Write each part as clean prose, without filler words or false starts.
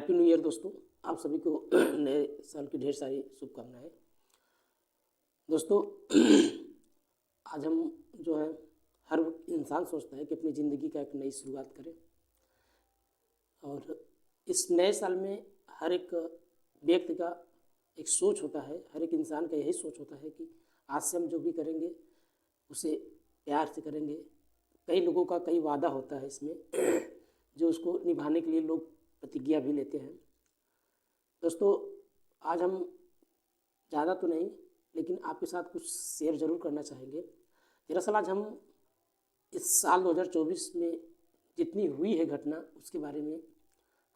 Happy new year दोस्तों। आप सभी को नए साल की ढेर सारी शुभकामनाएं। दोस्तों आज हम जो है हर इंसान सोचता है कि अपनी ज़िंदगी का एक नई शुरुआत करें, और इस नए साल में हर एक व्यक्ति का एक सोच होता है, हर एक इंसान का यही सोच होता है कि आज से हम जो भी करेंगे उसे प्यार से करेंगे। कई लोगों का कई वादा होता है इसमें जो उसको निभाने के लिए लोग प्रतिज्ञा भी लेते हैं। दोस्तों आज हम ज़्यादा तो नहीं लेकिन आपके साथ कुछ शेयर ज़रूर करना चाहेंगे। दरअसल आज हम इस साल 2024 में जितनी हुई है घटना उसके बारे में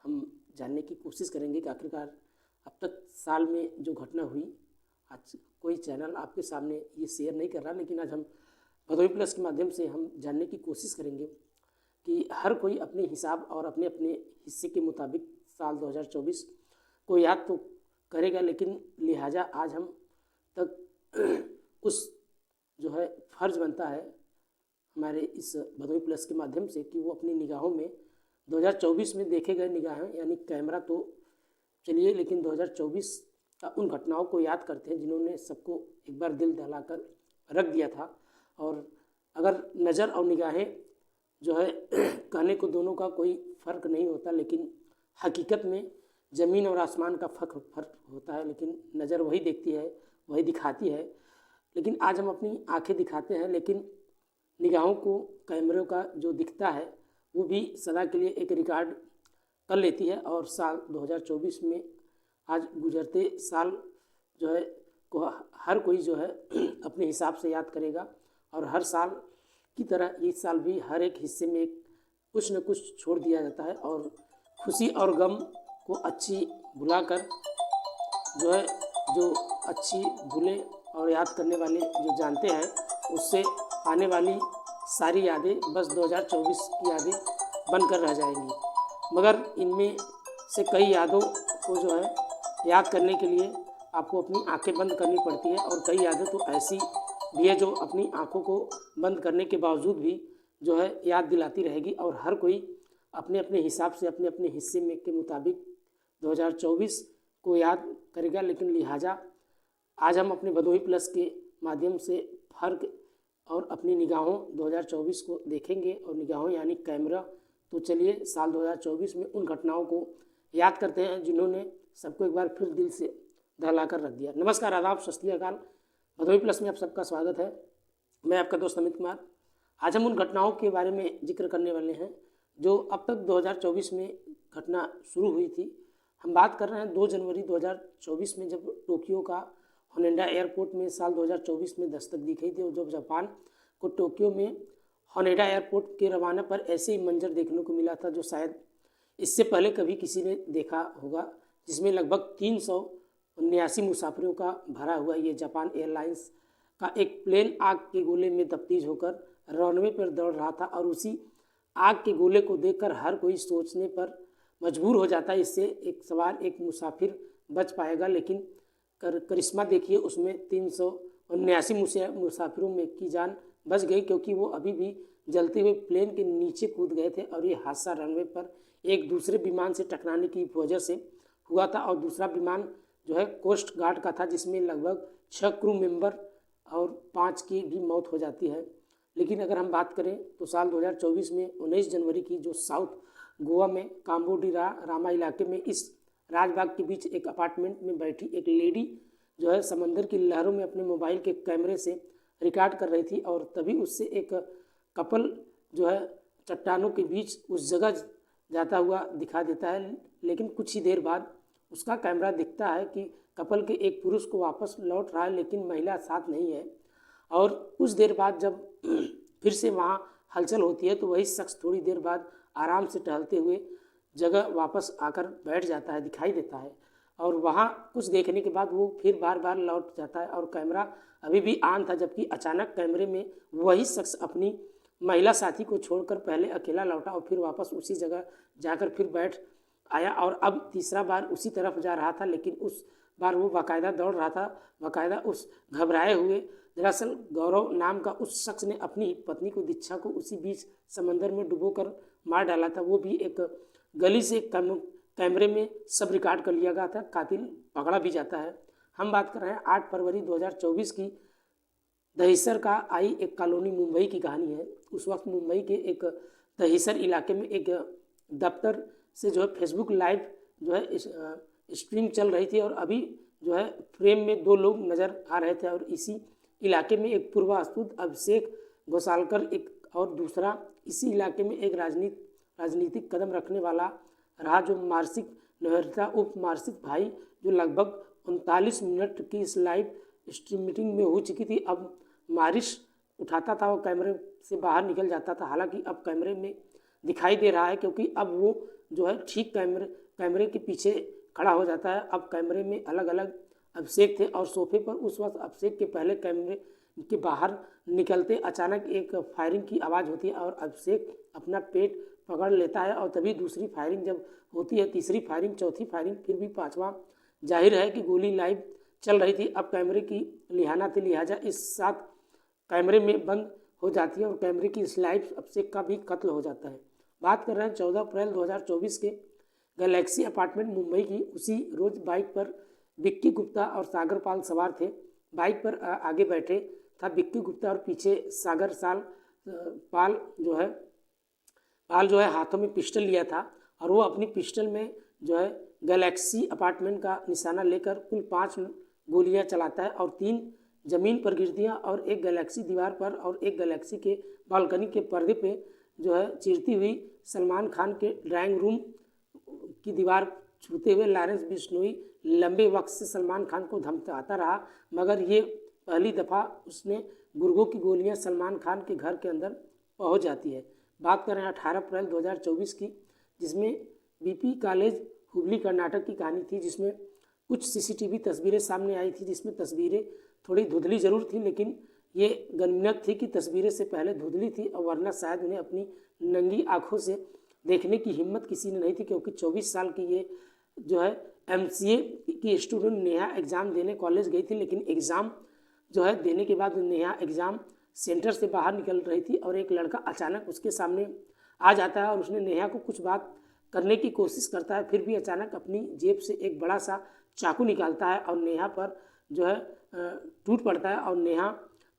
हम जानने की कोशिश करेंगे कि आखिरकार अब तक साल में जो घटना हुई, आज कोई चैनल आपके सामने ये शेयर नहीं कर रहा, लेकिन आज हम भदोही प्लस के माध्यम से हम जानने की कोशिश करेंगे कि हर कोई अपने हिसाब और अपने अपने हिस्से के मुताबिक साल 2024 को याद तो करेगा, लेकिन लिहाजा आज हम तक उस जो है फ़र्ज़ बनता है हमारे इस भदोही प्लस के माध्यम से कि वो अपनी निगाहों में 2024 में देखे गए निगाहें यानी कैमरा तो चलिए, लेकिन 2024 का उन घटनाओं को याद करते हैं जिन्होंने सबको एक बार दिल दहलाकर रख दिया था। और अगर नज़र और निगाहें जो है कहने को दोनों का कोई फ़र्क नहीं होता, लेकिन हकीकत में ज़मीन और आसमान का फ़र्क होता है, लेकिन नज़र वही देखती है, वही दिखाती है। लेकिन आज हम अपनी आंखें दिखाते हैं, लेकिन निगाहों को कैमरे का जो दिखता है वो भी सदा के लिए एक रिकॉर्ड कर लेती है। और साल 2024 में आज गुजरते साल जो है को हर कोई जो है अपने हिसाब से याद करेगा, और हर साल की तरह इस साल भी हर एक हिस्से में एक कुछ न कुछ छोड़ दिया जाता है, और खुशी और गम को अच्छी भुलाकर जो है जो अच्छी भूले और याद करने वाले जो जानते हैं उससे आने वाली सारी यादें बस 2024 की यादें बनकर रह जाएंगी। मगर इनमें से कई यादों को जो है याद करने के लिए आपको अपनी आंखें बंद करनी पड़ती है, और कई यादें तो ऐसी भी है जो अपनी आंखों को बंद करने के बावजूद भी जो है याद दिलाती रहेगी। और हर कोई अपने अपने हिसाब से अपने अपने हिस्से में के मुताबिक 2024 को याद करेगा। लेकिन लिहाजा आज हम अपने भदोही प्लस के माध्यम से फ़र्क और अपनी निगाहों 2024 को देखेंगे, और निगाहों यानी कैमरा। तो चलिए साल 2024 में उन घटनाओं को याद करते हैं जिन्होंने सबको एक बार फिर दिल से दहला कर रख दिया। नमस्कार, आदाब, सत श्री अकाल। भदोही प्लस में आप सबका स्वागत है। मैं आपका दोस्त अमित कुमार। आज हम उन घटनाओं के बारे में जिक्र करने वाले हैं जो अब तक 2024 में घटना शुरू हुई थी। हम बात कर रहे हैं 2 जनवरी 2024 में, जब टोक्यो का होनेडा एयरपोर्ट में साल 2024 में दस्तक दी गई थी, और जब जापान को टोक्यो में होनेडा एयरपोर्ट के रवाना पर ऐसे ही मंजर देखने को मिला था जो शायद इससे पहले कभी किसी ने देखा होगा, जिसमें लगभग 379 मुसाफिरों का भरा हुआ ये जापान एयरलाइंस का एक प्लेन आग के गोले में तब्दील होकर रनवे पर दौड़ रहा था। और उसी आग के गोले को देखकर हर कोई सोचने पर मजबूर हो जाता है इससे एक सवार एक मुसाफिर बच पाएगा, लेकिन करिश्मा देखिए, उसमें 379 मुसाफिरों में की जान बच गई, क्योंकि वो अभी भी जलते हुए प्लेन के नीचे कूद गए थे। और ये हादसा रनवे पर एक दूसरे विमान से टकराने की वजह से हुआ था, और दूसरा विमान जो है कोस्ट गार्ड का था, जिसमें लगभग 6 क्रू मेंबर और 5 की भी मौत हो जाती है। लेकिन अगर हम बात करें तो साल 2024 में 19 जनवरी की जो साउथ गोवा में काम्बोडिया रामा इलाके में इस राजबाग के बीच एक अपार्टमेंट में बैठी एक लेडी जो है समंदर की लहरों में अपने मोबाइल के कैमरे से रिकॉर्ड कर रही थी, और तभी उससे एक कपल जो है चट्टानों के बीच उस जगह जाता हुआ दिखा देता है। लेकिन कुछ ही देर बाद उसका कैमरा दिखता है कि कपल के एक पुरुष को वापस लौट रहा है, लेकिन महिला साथ नहीं है। और कुछ देर बाद जब फिर से वहाँ हलचल होती है तो वही शख्स थोड़ी देर बाद आराम से टहलते हुए जगह वापस आकर बैठ जाता है, दिखाई देता है। और वहाँ कुछ देखने के बाद वो फिर बार बार लौट जाता है, और कैमरा अभी भी ऑन था, जबकि अचानक कैमरे में वही शख्स अपनी महिला साथी को छोड़कर पहले अकेला लौटा और फिर वापस उसी जगह जाकर फिर बैठ आया, और अब तीसरा बार उसी तरफ जा रहा था। लेकिन उस बार वो बाकायदा दौड़ रहा था, बाकायदा उस घबराए हुए। दरअसल गौरव नाम का उस शख्स ने अपनी पत्नी को दीक्षा को उसी बीच समंदर में डुबोकर मार डाला था। वो भी एक गली से कैमरे में सब रिकॉर्ड कर लिया गया था, कातिल पकड़ा भी जाता है। हम बात कर रहे हैं 8 फरवरी 2024 की दहिसर का आई एक कॉलोनी मुंबई की कहानी है। उस वक्त मुंबई के एक दहिसर इलाके में एक दफ्तर से जो है फेसबुक लाइव जो है स्ट्रीम चल रही थी और अभी जो है फ्रेम में 2 लोग नज़र आ रहे थे और इसी इलाके में एक पूर्वास्तुत अभिषेक घोसालकर एक और दूसरा इसी इलाके में एक राजनीतिक कदम रखने वाला रहा जो मार्सिक नहरता उप मार्सिक भाई जो लगभग 39 मिनट की इस लाइव स्ट्रीमिंग में हो चुकी थी। अब मारिश उठाता था वो कैमरे से बाहर निकल जाता था। हालांकि अब कैमरे में दिखाई दे रहा है क्योंकि अब वो जो है ठीक कैमरे के पीछे खड़ा हो जाता है। अब कैमरे में अलग अलग अभिषेक थे और सोफे पर उस वक्त अभिषेक के पहले कैमरे के बाहर निकलते अचानक एक फायरिंग की आवाज़ होती है और अभिषेक अपना पेट पकड़ लेता है और तभी दूसरी फायरिंग जब होती है, तीसरी फायरिंग, चौथी फायरिंग, फिर भी पांचवा, जाहिर है कि गोली लाइव चल रही थी। अब कैमरे की लिहाना थी, लिहाजा इस साथ कैमरे में बंद हो जाती है और कैमरे की इस लाइव अभिषेक का भी कत्ल हो जाता है। बात कर रहे हैं 14 अप्रैल 2024 के गैलेक्सी अपार्टमेंट मुंबई की। उसी रोज बाइक पर विक्की गुप्ता और सागर पाल सवार थे। बाइक पर आगे बैठे था विक्की गुप्ता और पीछे सागर पाल जो है हाथों में पिस्टल लिया था और वो अपनी पिस्टल में जो है गैलेक्सी अपार्टमेंट का निशाना लेकर कुल 5 गोलियां चलाता है और 3 जमीन पर गिरती हैं और एक गैलेक्सी दीवार पर और एक गैलेक्सी के बालकनी के पर्दे पे जो है चिरती हुई सलमान खान के ड्राइंग रूम की दीवार छूते हुए लॉरेंस बिश्नोई लंबे वक्त से सलमान खान को धमकाता रहा, मगर ये पहली दफ़ा उसने गुर्गों की गोलियां सलमान खान के घर के अंदर पहुंच जाती है। बात करें 18 अप्रैल 2024 की, जिसमें बीपी कॉलेज हुबली कर्नाटक की कहानी थी, जिसमें कुछ सीसीटीवी तस्वीरें सामने आई थी, जिसमें तस्वीरें थोड़ी धुंधली ज़रूर थी लेकिन ये गनीमत थी कि तस्वीरें से पहले धुंधली थी और वरना शायद उन्हें अपनी नंगी आँखों से देखने की हिम्मत किसी ने नहीं थी, क्योंकि 24 साल की ये जो है MCA की स्टूडेंट नेहा एग्ज़ाम देने कॉलेज गई थी, लेकिन एग्ज़ाम जो है देने के बाद नेहा एग्ज़ाम सेंटर से बाहर निकल रही थी और एक लड़का अचानक उसके सामने आ जाता है और उसने नेहा को कुछ बात करने की कोशिश करता है, फिर भी अचानक अपनी जेब से एक बड़ा सा चाकू निकालता है और नेहा पर जो है टूट पड़ता है और नेहा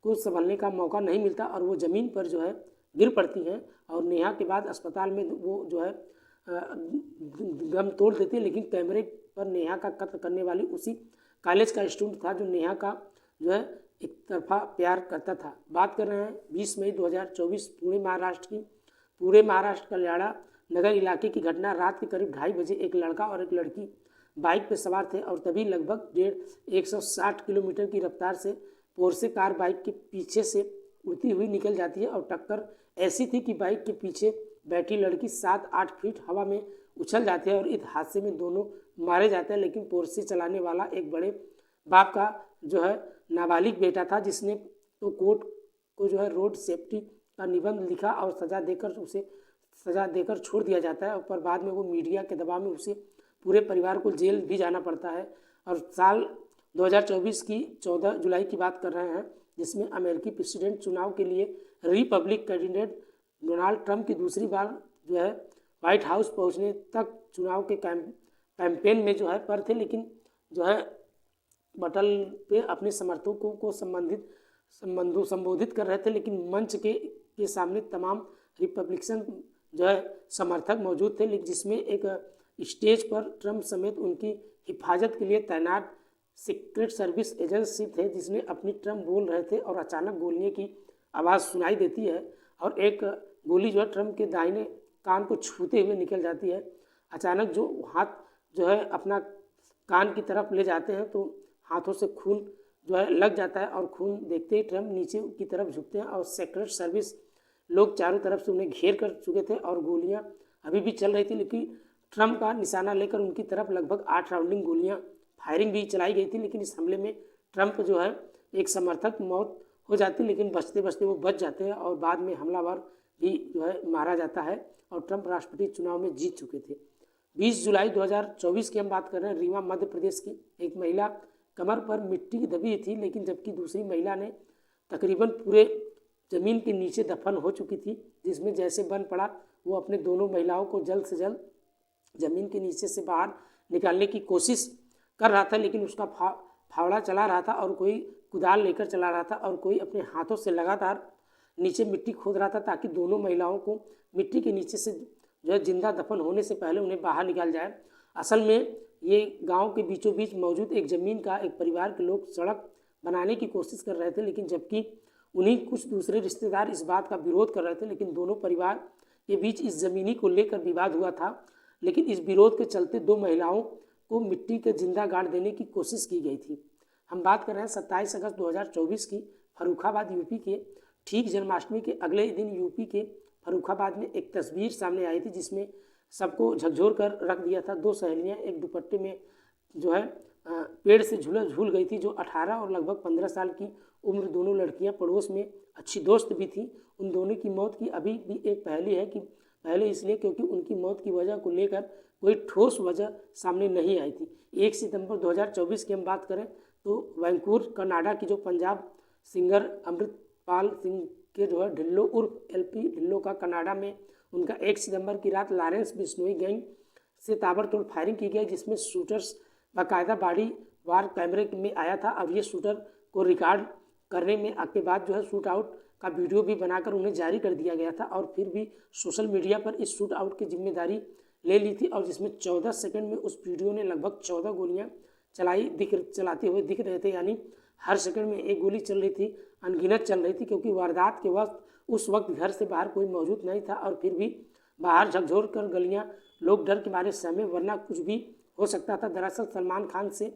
को संभलने का मौका नहीं मिलता और वो ज़मीन पर जो है गिर पड़ती हैं और नेहा के बाद अस्पताल में वो जो है दम तोड़ देती है। लेकिन कैमरे पर नेहा का कत्ल करने वाली उसी कॉलेज का स्टूडेंट था जो नेहा का जो है एक तरफा प्यार करता था। बात कर रहे हैं 20 मई 2024 पूरे महाराष्ट्र कल्याणा नगर इलाके की घटना। रात के करीब 2:30 बजे एक लड़का और एक लड़की बाइक पर सवार थे और तभी लगभग 160 किलोमीटर की रफ्तार से पोर्से कार बाइक के पीछे से उड़ती हुई निकल जाती है और टक्कर ऐसी थी कि बाइक के पीछे बैठी लड़की 7-8 फीट हवा में उछल जाती है और इस हादसे में दोनों मारे जाते हैं। लेकिन पोर्से चलाने वाला एक बड़े बाप का जो है नाबालिग बेटा था, जिसने तो कोर्ट को जो है रोड सेफ्टी का निबंध लिखा और सजा देकर छोड़ दिया जाता है। पर बाद में वो मीडिया के दबाव में उसे पूरे परिवार को जेल भी जाना पड़ता है। और साल 2024 की 14 जुलाई की बात कर रहे हैं, जिसमें अमेरिकी प्रेसिडेंट चुनाव के लिए रिपब्लिक कैंडिडेट डोनाल्ड ट्रंप की दूसरी बार जो है व्हाइट हाउस पहुंचने तक चुनाव के कैंपेन में जो है पर थे, लेकिन जो है बटल पे अपने समर्थकों को संबोधित कर रहे थे। लेकिन मंच के सामने तमाम रिपब्लिकन जो है समर्थक मौजूद थे, जिसमें एक स्टेज पर ट्रंप समेत उनकी हिफाजत के लिए तैनात सीक्रेट सर्विस एजेंसी थे, जिसने अपनी ट्रंप बोल रहे थे और अचानक गोलियों की आवाज़ सुनाई देती है और एक गोली जो है ट्रंप के दाहिने कान को छूते हुए निकल जाती है। अचानक जो हाथ जो है अपना कान की तरफ ले जाते हैं तो हाथों से खून जो है लग जाता है और खून देखते ही ट्रंप नीचे की तरफ झुकते हैं और सीक्रेट सर्विस लोग चारों तरफ से उन्हें घेर कर चुके थे और गोलियां अभी भी चल रही थी। लेकिन ट्रंप का निशाना लेकर उनकी तरफ लगभग 8 राउंडिंग गोलियां फायरिंग भी चलाई गई थी। लेकिन इस हमले में ट्रंप जो है एक समर्थक मौत हो जाती, लेकिन बचते बचते वो बच जाते हैं और बाद में हमलावर भी जो है मारा जाता है और ट्रंप राष्ट्रपति चुनाव में जीत चुके थे। 20 जुलाई 2024 की हम बात कर रहे हैं। रीवा मध्य प्रदेश की एक महिला कमर पर मिट्टी की दबी थी, लेकिन जबकि दूसरी महिला ने तकरीबन पूरे ज़मीन के नीचे दफन हो चुकी थी, जिसमें जैसे बन पड़ा वो अपने दोनों महिलाओं को जल्द से जल्द ज़मीन के नीचे से बाहर निकालने की कोशिश कर रहा था, लेकिन उसका फावड़ा चला रहा था और कोई कुदाल लेकर चला रहा था और कोई अपने हाथों से लगातार नीचे मिट्टी खोद रहा था, ताकि दोनों महिलाओं को मिट्टी के नीचे से जो है जिंदा दफन होने से पहले उन्हें बाहर निकाल जाए। असल में ये गांव के बीचों बीच मौजूद एक ज़मीन का एक परिवार के लोग सड़क बनाने की कोशिश कर रहे थे, लेकिन जबकि उन्हीं कुछ दूसरे रिश्तेदार इस बात का विरोध कर रहे थे, लेकिन दोनों परिवार के बीच इस ज़मीनी को लेकर विवाद हुआ था। लेकिन इस विरोध के चलते दो महिलाओं को मिट्टी के जिंदा गाड़ देने की कोशिश की गई थी। हम बात कर रहे हैं 27 अगस्त 2024 की, फर्रुखाबाद यूपी के। ठीक जन्माष्टमी के अगले दिन यूपी के फर्रुखाबाद में एक तस्वीर सामने आई थी, जिसमें सबको झकझोर कर रख दिया था। दो सहेलियां एक दुपट्टे में जो है पेड़ से झूल गई थी, जो 18 और लगभग 15 साल की उम्र दोनों लड़कियां पड़ोस में अच्छी दोस्त भी थी। उन दोनों की मौत की अभी भी एक पहेली है कि पहले इसलिए क्योंकि उनकी मौत की वजह को लेकर कोई ठोस वजह सामने नहीं आई थी। 1 सितंबर 2024 की हम बात करें तो वैंकूवर कनाडा की जो पंजाब सिंगर अमृतपाल सिंह के जो है ढिल्लो उर्फ एलपी ढिल्लो का कनाडा में उनका 1 सितंबर की रात लॉरेंस बिश्नोई गैंग से ताबड़तोड़ फायरिंग की गई, जिसमें शूटर्स बाकायदा बॉडी वार कैमरे में आया था। अब ये शूटर को रिकॉर्ड करने में के बाद जो है शूट आउट का वीडियो भी बनाकर उन्हें जारी कर दिया गया था, और फिर भी सोशल मीडिया पर इस शूट आउट की जिम्मेदारी ले ली थी, और जिसमें 14 सेकंड में उस वीडियो ने लगभग 14 गोलियां चलाते हुए दिख रहे थे, यानी हर सेकंड में एक गोली चल रही थी, अनगिनत चल रही थी, क्योंकि वारदात के वक्त उस वक्त घर से बाहर कोई मौजूद नहीं था, और फिर भी बाहर झकझोर कर गलियां लोग डर के मारे सहमे, वरना कुछ भी हो सकता था। दरअसल सलमान खान से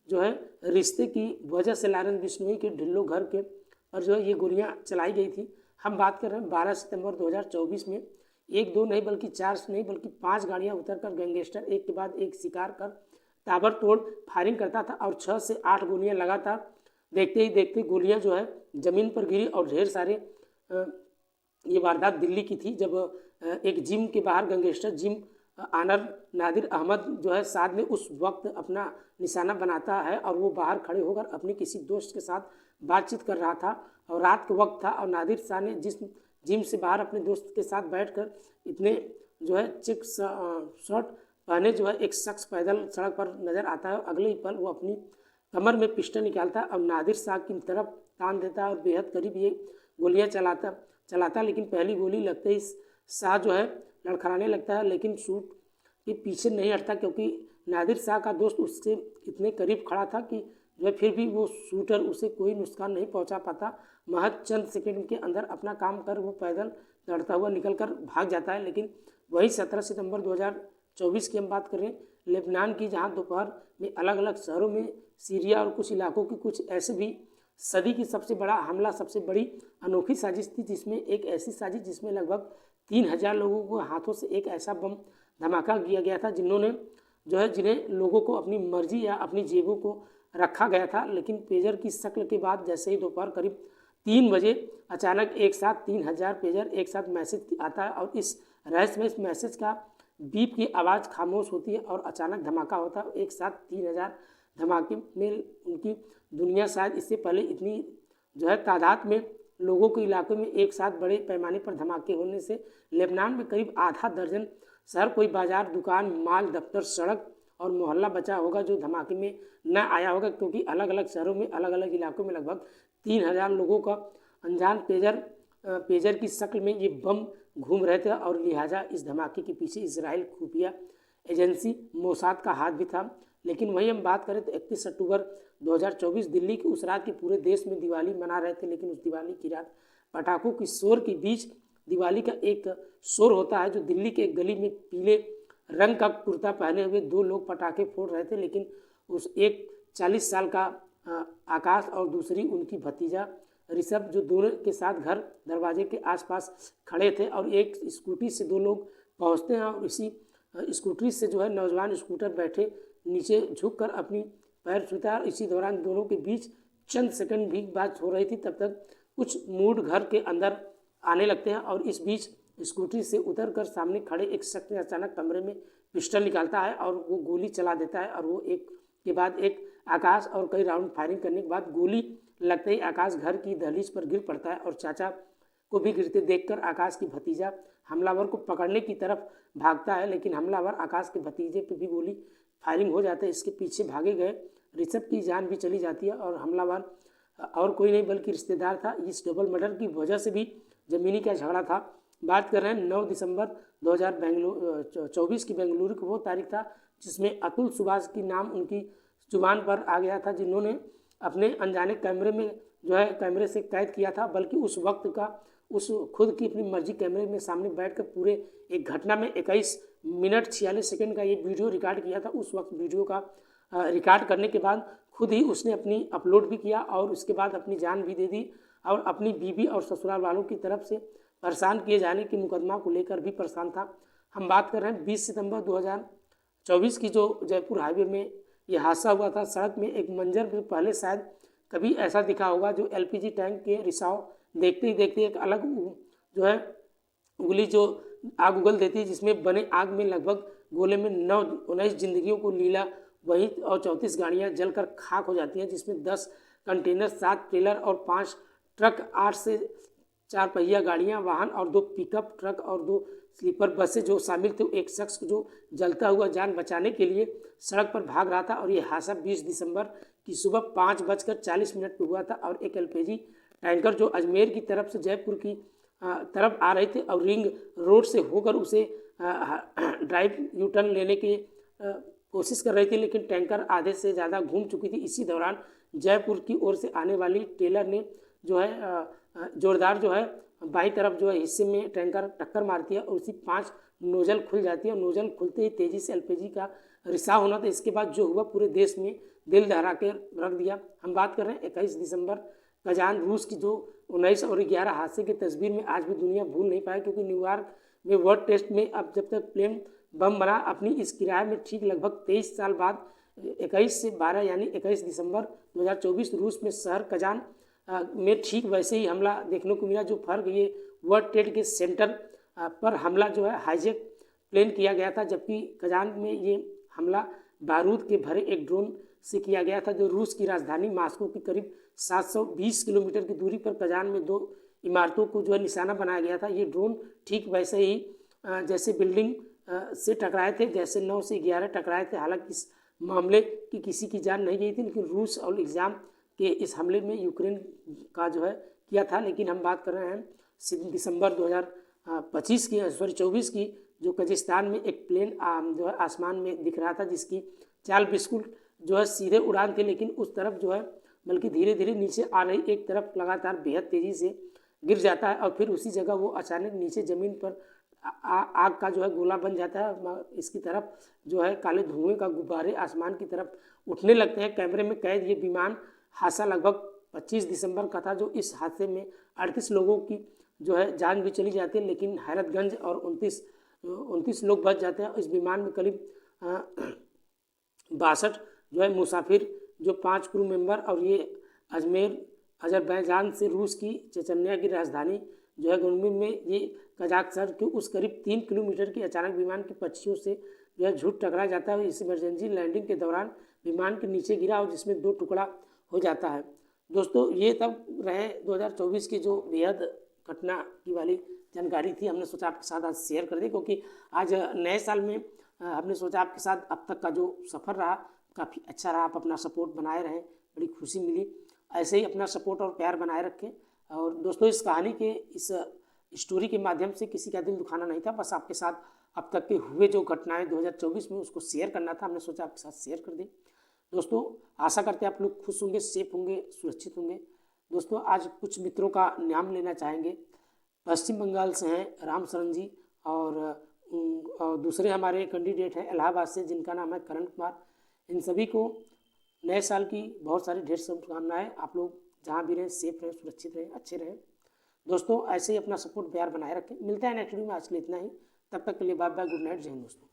जो है रिश्ते की वजह से लॉरेंस बिश्नोई के ढिल्लो घर के पर जो है ये गोलियां चलाई गई थी। हम बात कर रहे हैं 12 सितंबर 2024 में एक दो नहीं बल्कि 4 नहीं बल्कि 5 गाड़ियां उतरकर गैंगस्टर एक के बाद एक शिकार कर ताबड़तोड़ फायरिंग करता था, और 6 से 8 गोलियां लगातार देखते ही देखते गोलियां जो है ज़मीन पर गिरी, और ढेर सारे ये वारदात दिल्ली की थी, जब एक जिम के बाहर gangster gym owner Nadir Ahmed जो है साथ में उस वक्त अपना निशाना बनाता है, और वो बाहर खड़े होकर अपने किसी दोस्त के साथ बातचीत कर रहा था, और रात का वक्त था, और नादिर शाह ने जिस जिम से बाहर अपने दोस्त के साथ बैठकर इतने जो है चेक शर्ट पहने जो है एक शख्स पैदल सड़क पर नज़र आता है। अगले ही पल वो अपनी कमर में पिस्टल निकालता और नादिर शाह की तरफ तान देता है, और बेहद करीब ये गोलियां चलाता, लेकिन पहली गोली लगते ही शाह जो है लड़खड़ाने लगता है, लेकिन शूट के पीछे नहीं हटता, क्योंकि नादिर शाह का दोस्त उससे इतने करीब खड़ा था कि जो है फिर भी वो शूटर उसे कोई नुकसान नहीं पहुंचा पाता। महज चंद सेकंड के अंदर अपना काम कर वो पैदल दौड़ता हुआ निकल कर भाग जाता है। लेकिन वही 17 सितंबर 2024 की हम बात करें लेबनान की, जहां दोपहर में अलग अलग शहरों में सीरिया और कुछ इलाकों की कुछ ऐसे भी सदी की सबसे बड़ा हमला, सबसे बड़ी अनोखी साजिश थी, जिसमें एक ऐसी साजिश जिसमें लगभग 3000 लोगों को हाथों से एक ऐसा बम धमाका किया गया था जिन्हें लोगों को अपनी मर्जी या अपनी जेबों को रखा गया था। लेकिन पेजर की शक्ल के बाद जैसे ही दोपहर करीब 3 बजे अचानक एक साथ 3000 पेजर एक साथ मैसेज आता है, और इस रहस्यमय मैसेज का बीप की आवाज़ खामोश होती है और अचानक धमाका होता है। एक साथ 3000 धमाके में उनकी दुनिया शायद इससे पहले इतनी जो है तादाद में लोगों के इलाकों में एक साथ बड़े पैमाने पर धमाके होने से लेबनान में करीब आधा दर्जन शहर, कोई बाजार, दुकान, माल, दफ्तर, सड़क और मोहल्ला बचा होगा जो धमाके में न आया होगा, क्योंकि अलग अलग शहरों में अलग अलग इलाकों में लगभग 3000 लोगों का अनजान पेजर की शक्ल में ये बम घूम रहे थे, और लिहाजा इस धमाके के पीछे इजराइल खुफिया एजेंसी मोसाद का हाथ भी था। लेकिन वहीं हम बात करें तो 31 अक्टूबर 2024 दिल्ली की उस रात की पूरे देश में दिवाली मना रहे थे, लेकिन उस दिवाली की रात पटाखों की शोर के बीच दिवाली का एक शोर होता है, जो दिल्ली के एक गली में पीले रंग का कुर्ता पहने हुए 2 लोग पटाखे फोड़ रहे थे। लेकिन उस एक 40 साल का आकाश और दूसरी उनकी भतीजा ऋषभ, जो दोनों के साथ घर दरवाजे के आसपास खड़े थे, और एक स्कूटी से 2 लोग पहुंचते हैं, और इसी स्कूटरी से जो है नौजवान स्कूटर बैठे नीचे झुककर अपनी पैर छूता है, और इसी दौरान दोनों के बीच चंद सेकंड भी बात हो रही थी। तब तक कुछ मूड घर के अंदर आने लगते हैं, और इस बीच स्कूटी से उतरकर सामने खड़े एक शख्स ने अचानक कमरे में पिस्टल निकालता है, और वो गोली चला देता है, और वो एक के बाद एक आकाश और कई राउंड फायरिंग करने के बाद गोली लगते ही आकाश घर की दहलीज पर गिर पड़ता है, और चाचा को भी गिरते देखकर आकाश की भतीजा हमलावर को पकड़ने की तरफ भागता है, लेकिन हमलावर आकाश के भतीजे पे भी गोली फायरिंग हो जाता है। इसके पीछे भागे गए ऋषभ की जान भी चली जाती है और हमलावर और कोई नहीं बल्कि रिश्तेदार था। इस डबल मर्डर की वजह से भी ज़मीनी का झगड़ा था। बात कर रहे हैं 9 दिसंबर 2024 की बेंगलुरु की वो तारीख था जिसमें अतुल सुभाष की नाम उनकी जुबान पर आ गया था, जिन्होंने अपने अनजाने कैमरे में जो है कैमरे से कैद किया था, बल्कि उस वक्त का उस खुद की अपनी मर्जी कैमरे में सामने बैठकर पूरे एक घटना में 21 मिनट 46 सेकंड का ये वीडियो रिकॉर्ड किया था। उस वक्त वीडियो का रिकॉर्ड करने के बाद खुद ही उसने अपनी अपलोड भी किया और उसके बाद अपनी जान भी दे दी और अपनी बीवी और ससुराल वालों की तरफ से परेशान किए जाने की मुकदमा को लेकर भी परेशान था। हम बात कर रहे हैं 20 सितंबर 2024 की, जो जयपुर हाईवे में ये हादसा हुआ था। सड़क में एक मंजर भी पहले शायद कभी ऐसा दिखा होगा, जो एलपीजी टैंक के रिसाव देखते ही देखते एक अलग जो है उगली जो आग उगल देती है, जिसमें बने आग में लगभग गोले में 19 जिंदगियों को लीला वहीं और 34 गाड़ियां जलकर खाक हो जाती हैं, जिसमें 10 कंटेनर, 7 ट्रेलर और 5 ट्रक, 8 से 4 पहिया गाड़ियां वाहन और 2 पिकअप ट्रक और 2 स्लीपर बसें जो शामिल थे। एक शख्स जो जलता हुआ जान बचाने के लिए सड़क पर भाग रहा था और ये हादसा 20 दिसंबर की सुबह 5:40 पे हुआ था। और एक एलपीजी टैंकर जो अजमेर की तरफ से जयपुर की तरफ आ रहे थे और रिंग रोड से होकर उसे ड्राइव यू टर्न लेने की कोशिश कर रही थी, लेकिन टैंकर आधे से ज़्यादा घूम चुकी थी। इसी दौरान जयपुर की ओर से आने वाली ट्रेलर ने जो है जोरदार जो है बाईं तरफ जो है हिस्से में टैंकर टक्कर मारती है और उसी 5 नोजल खुल जाती है और नोजल खुलते ही तेज़ी से एलपीजी का रिसाव होना था। इसके बाद जो हुआ पूरे देश में दिल दहरा के रख दिया। हम बात कर रहे हैं 21 दिसंबर कजान रूस की जो 19 और 11 हादसे की तस्वीर में आज भी दुनिया भूल नहीं पाई, क्योंकि न्यूयॉर्क में वर्ल्ड टेस्ट में अब जब तक प्लेन बम बना अपनी इस किराए में ठीक लगभग 23 साल बाद 21 से 12 यानी 21 दिसंबर 2024 रूस में शहर कजान में ठीक वैसे ही हमला देखने को मिला। जो फर्क ये वर्ल्ड ट्रेड के सेंटर पर हमला जो है हाईजेक प्लेन किया गया था, जबकि कजान में ये हमला बारूद के भरे एक ड्रोन से किया गया था, जो रूस की राजधानी मॉस्को की करीब 720 किलोमीटर की दूरी पर कजान में 2 इमारतों को जो है निशाना बनाया गया था। ये ड्रोन ठीक वैसे ही जैसे बिल्डिंग से टकराए थे, जैसे 9 से 11 टकराए थे। हालांकि इस मामले की किसी की जान नहीं गई थी, लेकिन रूस और इल्ज़ाम के इस हमले में यूक्रेन का जो है किया था। लेकिन हम बात कर रहे हैं दिसंबर 24 की, जो कजाकिस्तान में एक प्लेन जो है आसमान में दिख रहा था, जिसकी चाल बिल्कुल जो है सीधे उड़ान थी, लेकिन उस तरफ जो है बल्कि धीरे धीरे नीचे आ रही एक तरफ लगातार बेहद तेज़ी से गिर जाता है और फिर उसी जगह वो अचानक नीचे ज़मीन पर आग का जो है गोला बन जाता है। इसकी तरफ जो है काले धुएं का गुब्बारे आसमान की तरफ उठने लगते हैं। कैमरे में कैद ये विमान हादसा लगभग 25 दिसंबर का था, जो इस हादसे में 38 लोगों की जो है जान भी चली जाती है, लेकिन हैरतगंज और 29 लोग बच जाते हैं। इस विमान में करीब 62 जो है मुसाफिर, जो 5 क्रू मेंबर और ये अजरबैजान से रूस की चेचन्या की राजधानी जो है गुर्मिन में ये कजाकिस्तान के उस करीब 3 किलोमीटर की अचानक विमान की पक्षियों से जो है झूठ टकरा जाता है। इस इमरजेंसी लैंडिंग के दौरान विमान के नीचे गिरा और जिसमें 2 टुकड़ा हो जाता है। दोस्तों ये तब रहे 2024 की जो बेहद घटना की वाली जानकारी थी, हमने सोचा आपके साथ आज शेयर कर दी, क्योंकि आज नए साल में हमने सोचा आपके साथ अब तक का जो सफ़र रहा काफ़ी अच्छा रहा। आप अपना सपोर्ट बनाए रहें, बड़ी खुशी मिली। ऐसे ही अपना सपोर्ट और प्यार बनाए रखें। और दोस्तों इस कहानी के इस स्टोरी के माध्यम से किसी का दिल दुखाना नहीं था, बस आपके साथ अब तक के हुए जो घटनाएं 2024 में उसको शेयर करना था, हमने सोचा आपके साथ शेयर कर दी। दोस्तों आशा करते हैं आप लोग खुश होंगे, सेफ होंगे, सुरक्षित होंगे। दोस्तों आज कुछ मित्रों का नाम लेना चाहेंगे। पश्चिम बंगाल से हैं राम शरण जी और दूसरे हमारे कैंडिडेट हैं इलाहाबाद से, जिनका नाम है करण कुमार। इन सभी को नए साल की बहुत सारी ढेर शुभकामनाएं। आप लोग जहाँ भी रहें सेफ रहें, सुरक्षित रहें, अच्छे रहें। दोस्तों ऐसे ही अपना सपोर्ट प्यार बनाए रखें। मिलते हैं नेक्स्ट वीडियो में। आज के लिए इतना ही, तब तक के लिए बाय बाय, गुड नाइट, जय हिंद दोस्तों।